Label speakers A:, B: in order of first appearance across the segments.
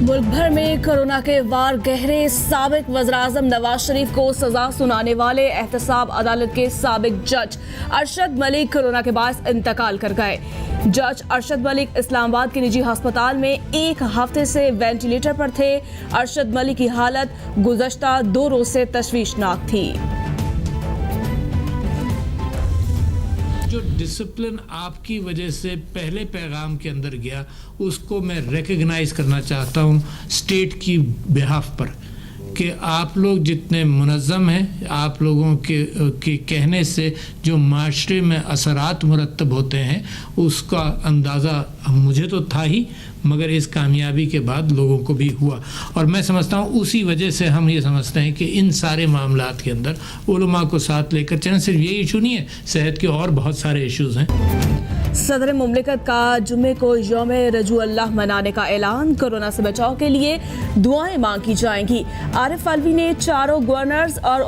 A: मुल्क भर में कोरोना के वार गहरे। साबिक वज़ीर-ए-आज़म नवाज शरीफ को सजा सुनाने वाले एहतसाब अदालत के साबिक जज अरशद मलिक कोरोना के बायस इंतकाल कर गए। जज अरशद मलिक इस्लामाबाद के निजी अस्पताल में एक हफ्ते से वेंटिलेटर पर थे। अरशद मलिक की हालत गुज़श्ता 2 रोज से तशवीशनाक थी।
B: जो डिसिप्लिन आपकी वजह से पहले पैगाम के अंदर गया, उसको मैं रिकग्नाइज करना चाहता हूँ स्टेट की बिहाफ पर कि आप लोग जितने मुनज़्ज़म हैं, आप लोगों के कहने से जो माशरे में असरात मुरतब होते हैं उसका अंदाज़ा मुझे तो था ही, मगर इस कामयाबी के बाद लोगों को भी हुआ। और मैं समझता हूँ उसी वजह से हम ये समझते हैं कि इन सारे मामलात के अंदर उलमा को साथ लेकर चलें। सिर्फ ये इशू नहीं है, सेहत के और बहुत सारे इश्यूज़ हैं।
A: सदर मुमलिकत का जुम्मे को यौम रजू अल्लाह मनाने का ऐलान। कोरोना से बचाव के लिए दुआएं मांगी जाएंगी। आरिफ अलवी ने चारों गवर्नर्स और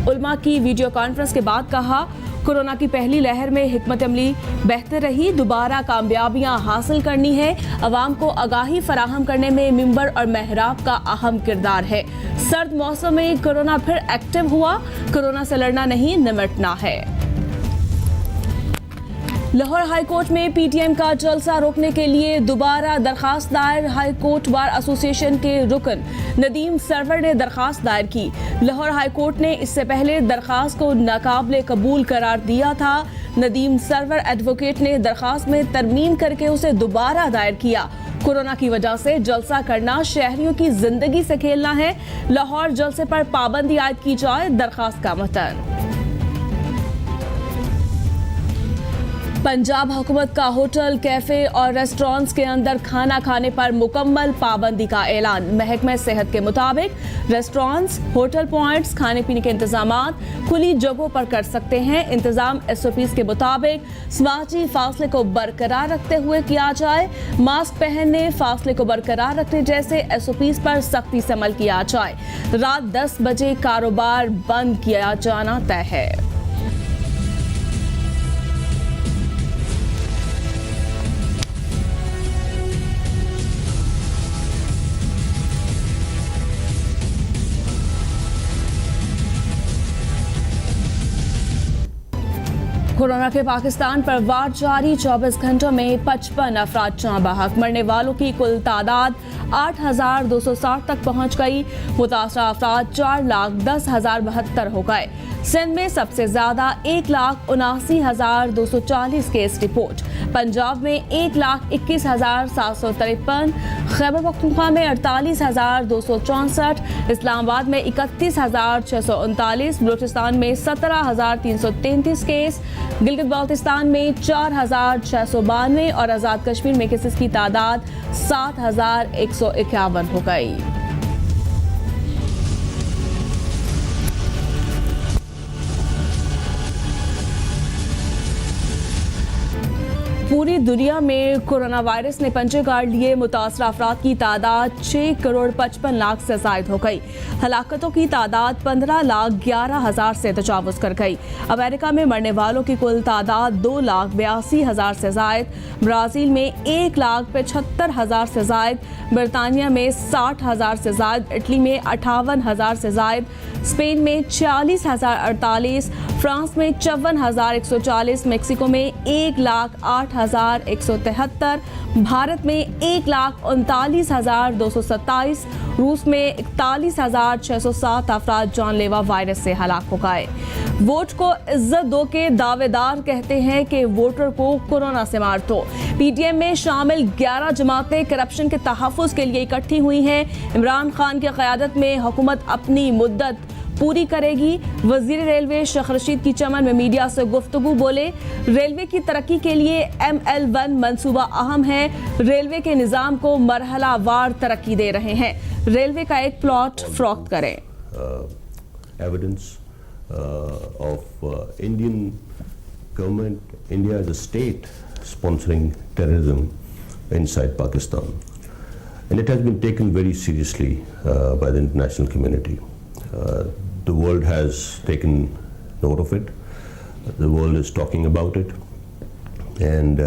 A: उलमा की वीडियो कॉन्फ्रेंस के बाद कहा, कोरोना की पहली लहर में हिकमत अमली बेहतर रही, दोबारा कामयाबियां हासिल करनी है। अवाम को आगाही फराहम करने में मिंबर और महराब का अहम किरदार है। सर्द मौसम में कोरोना फिर एक्टिव हुआ, कोरोना से लड़ना नहीं निमटना है। लाहौर हाई कोर्ट में पीटीएम का जलसा रोकने के लिए दोबारा दरखास्त दायर। हाई कोर्ट बार एसोसिएशन के रुकन नदीम सरवर ने दरखास्त दायर की। लाहौर हाई कोर्ट ने इससे पहले दरखास्त को नाकाबिले कबूल करार दिया था। नदीम सरवर एडवोकेट ने दरखास्त में तरमीम करके उसे दोबारा दायर किया। कोरोना की वजह से जलसा करना शहरियों की जिंदगी से खेलना है। लाहौर जलसे पर पाबंदी आयद की जाए, दरखास्त का मतन। पंजाब हुकूमत का होटल, कैफे और रेस्टोरेंट्स के अंदर खाना खाने पर मुकम्मल पाबंदी का ऐलान। महकमा सेहत के मुताबिक रेस्टोरेंट्स, होटल पॉइंट्स खाने पीने के इंतजामात खुली जगहों पर कर सकते हैं। इंतजाम SOPs के मुताबिक समाजी फासले को बरकरार रखते हुए किया जाए। मास्क पहनने, फासले को बरकरार रखने जैसे SOPs पर सख्ती से अमल किया जाए। रात 10 बजे कारोबार बंद किया जाना तय है। कोरोना के पाकिस्तान पर वार जारी। 24 घंटों में 55 अफराद जाँ बहक। मरने वालों की कुल तादाद 8,260 तक पहुंच गई। मुतासरा अफराद 4,10,072 हो गए। सिंध में सबसे ज्यादा 1,79,240 केस रिपोर्ट। पंजाब में 1,21,753, खैबर पख्तूनख्वा में 48,264, इस्लामाबाद में 31,639, बलूचिस्तान में 17,333 केस, गिलगित बाल्टिस्तान में 4,692 और आज़ाद कश्मीर में केसेस की तादाद 7,151 हो गई। पूरी दुनिया में कोरोना वायरस ने पंजे गाड़ लिए। मुतासरा अफराद की तादाद 6,55,00,000 से जायद हो गई। हलाकतों की तादाद 15,11,000 से तजावुज़ कर गई। अमेरिका में मरने वालों की कुल तादाद 2,82,000 से जायद। ब्राज़ील में 1,75,000 से जायद। बरतानिया में 60,000 से जायद। इटली में 58,000 से जायद। स्पेन में 46,048, फ्रांस में 54,140, मेक्सिको में 1,08,173, भारत में 1,39,227, रूस में 41,607 अफराद जानलेवा वायरस से हलाक हो गए। वोट को इज्जत दो के दावेदार कहते हैं कि वोटर को कोरोना से मार दो। PTM में शामिल 11 जमातें करप्शन के तहफ़्फ़ुज़ के लिए इकट्ठी हुई हैं। इमरान खान की क़यादत में हुकूमत अपनी मुद्दत पूरी करेगी। वज़ीर रेलवे शेख रशीद की चमन में मीडिया से गुफ्तगू बोले, रेलवे की तरक्की के लिए ML1 मंसूबा अहम है। रेलवे के निज़ाम को मरहला वार तरक्की दे रहे हैं। रेलवे का एक प्लॉट फ़रोख्त करें।
C: Evidence of Indian government, India as a state sponsoring terrorism inside Pakistan, and it has been taken very seriously by the international community. The world has taken note of it. The world is talking about it, and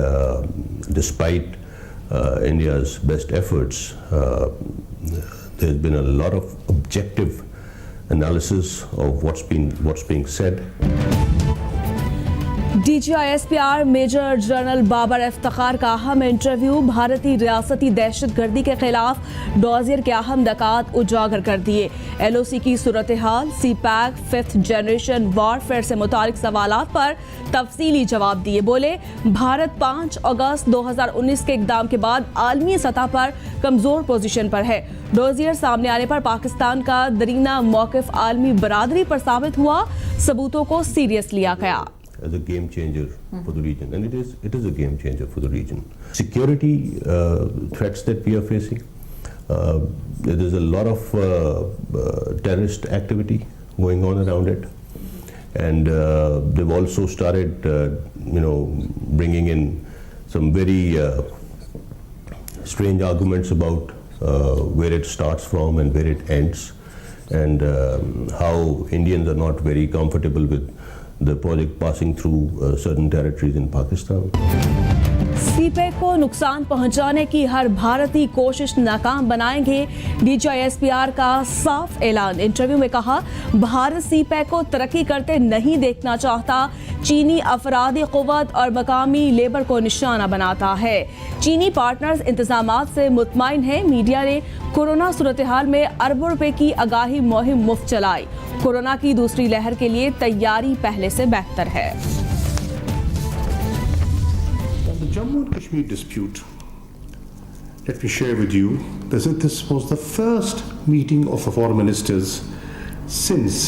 C: despite India's best efforts. There's been a lot of objective analysis of what's being said.
A: DGISPR major general Babar Iftikhar का अहम interview भारतीय रियासती दहशतगर्दी के खिलाफ dossier के अहम नकात उजागर कर दिए। LOC की सूरत हाल, CPAC 5th जनरेशन वॉरफेयर से मुतालिक सवालात पर तफसीली जवाब दिए। बोले, भारत 5 अगस्त 2019 के इक़दाम के बाद आलमी सतह पर कमज़ोर पोजीशन पर है। डॉजियर सामने आने पर पाकिस्तान का दरीना मौक़िफ़ आलमी बरादरी पर साबित हुआ, सबूतों को सीरियस लिया गया।
C: As a game changer for the region, and it is a game changer for the region. Security threats that we are facing, there is a lot of terrorist activity going on around it, and they've also started, bringing in some very strange arguments about where it starts from and where it ends, and how Indians are not very comfortable with the project passing through certain territories in Pakistan.
A: CPAC को नुकसान पहुंचाने की हर भारतीय कोशिश नाकाम बनाएंगे, DGISPR का साफ ऐलान। इंटरव्यू में कहा, भारत CPAC को तरक्की करते नहीं देखना चाहता। चीनी अफरादी क़ुव्वत और मकामी लेबर को निशाना बनाता है। चीनी पार्टनर्स इंतजामात से मुतमईन हैं। मीडिया ने कोरोना सूरत हाल में अरबों रुपए की आगाही मुहिम मुफ्त चलाई। कोरोना की दूसरी लहर के लिए तैयारी पहले से बेहतर है।
D: The Jammu and Kashmir dispute, let me share with you that this was the first meeting of the foreign ministers since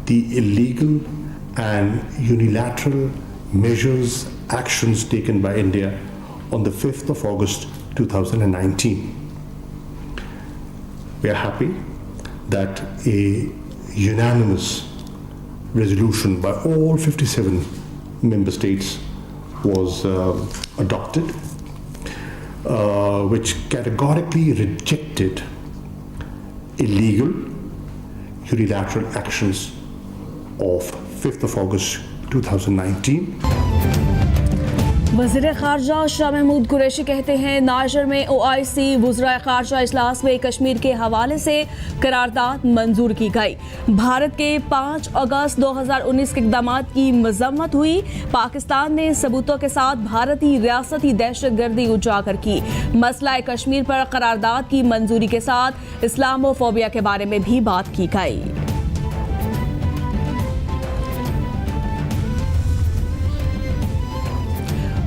D: the illegal and unilateral measures, actions taken by India on the 5th of August 2019. We are happy that a unanimous resolution by all 57 member states was adopted, which categorically rejected illegal unilateral actions of 5th of August 2019.
A: वज़ीर ख़ारजा शाह महमूद कुरैशी कहते हैं, niger में OIC वज़राए ख़ारजा इजलास में कश्मीर के हवाले से करारदाद मंजूर की गई। भारत के 5 अगस्त 2019 के इक़दामात की मज़म्मत हुई। पाकिस्तान ने सबूतों के साथ भारतीय रियासती दहशतगर्दी उजागर की। मसला कश्मीर पर करारदाद की मंजूरी के साथ इस्लामोफोबिया के बारे में भी बात की गई।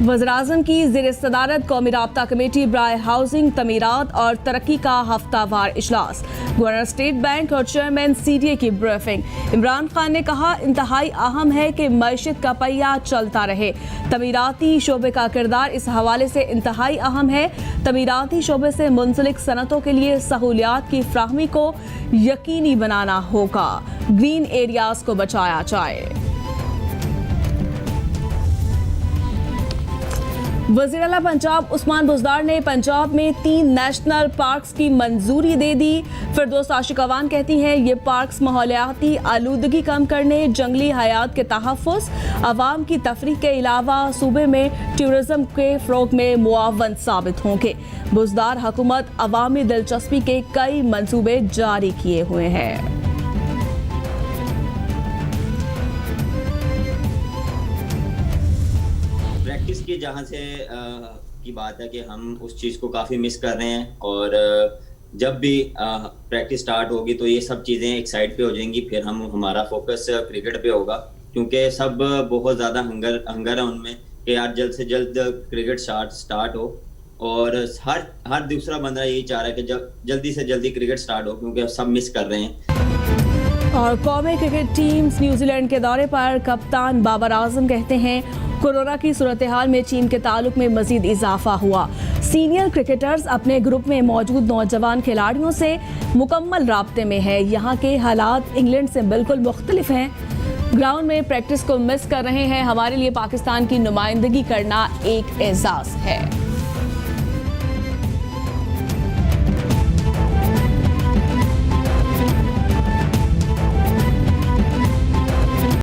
A: वज़ीर-ए-आज़म की ज़ेर सदारत कौमी राब्ता कमेटी बराए हाउसिंग, तमीरात और तरक्की का हफ्तावार इजलास। गवर्नर स्टेट बैंक और चेयरमैन CDA की ब्रीफिंग। इमरान खान ने कहा, इंतहाई अहम है कि मईशत का पहिया चलता रहे। तमीराती शोबे का किरदार इस हवाले से इंतहाई अहम है। तमीराती शोबे से मुंसलिक सनतों के लिए सहूलियात की फ्राहमी को यकीनी बनाना होगा। ग्रीन एरियाज को बचाया जाए। वज़ीर आला पंजाब उस्मान बुज़दार ने पंजाब में 3 नेशनल पार्क्स की मंजूरी दे दी। फिरदौस आशिकवान कहती हैं, ये पार्क्स माहौलियाती आलूदगी कम करने, जंगली हयात के तहफ़्फ़ुज़, अवाम की तफरीह के अलावा सूबे में टूरिज़्म के फ़रोग़ में मुआवन साबित होंगे। बुज़दार हुकूमत अवामी दिलचस्पी के कई मंसूबे जारी किए हुए हैं।
E: प्रैक्टिस की जहाँ से की बात है कि हम उस चीज़ को काफ़ी मिस कर रहे हैं, और जब भी प्रैक्टिस स्टार्ट होगी तो ये सब चीज़ें एक साइड पे हो जाएंगी। फिर हमारा फोकस क्रिकेट पे होगा, क्योंकि सब बहुत ज़्यादा हंगर है उनमें कि यार जल्द से जल्द क्रिकेट स्टार्ट हो, और हर दूसरा बंदा यही चाह रहा है कि जल्दी से जल्दी क्रिकेट स्टार्ट हो, क्योंकि सब मिस कर रहे हैं।
A: और कौमी क्रिकेट टीम्स न्यूजीलैंड के दौरे पर कप्तान बाबर आजम कहते हैं, कोरोना की सूरत हाल में चीन के ताल्लुक में मजीद इजाफा हुआ। सीनियर क्रिकेटर्स अपने ग्रुप में मौजूद नौजवान खिलाड़ियों से मुकम्मल राब्ते में है। यहाँ के हालात इंग्लैंड से बिल्कुल मुख्तलिफ हैं। ग्राउंड में प्रैक्टिस को मिस कर रहे हैं। हमारे लिए पाकिस्तान की नुमाइंदगी करना एक एजाज़ है।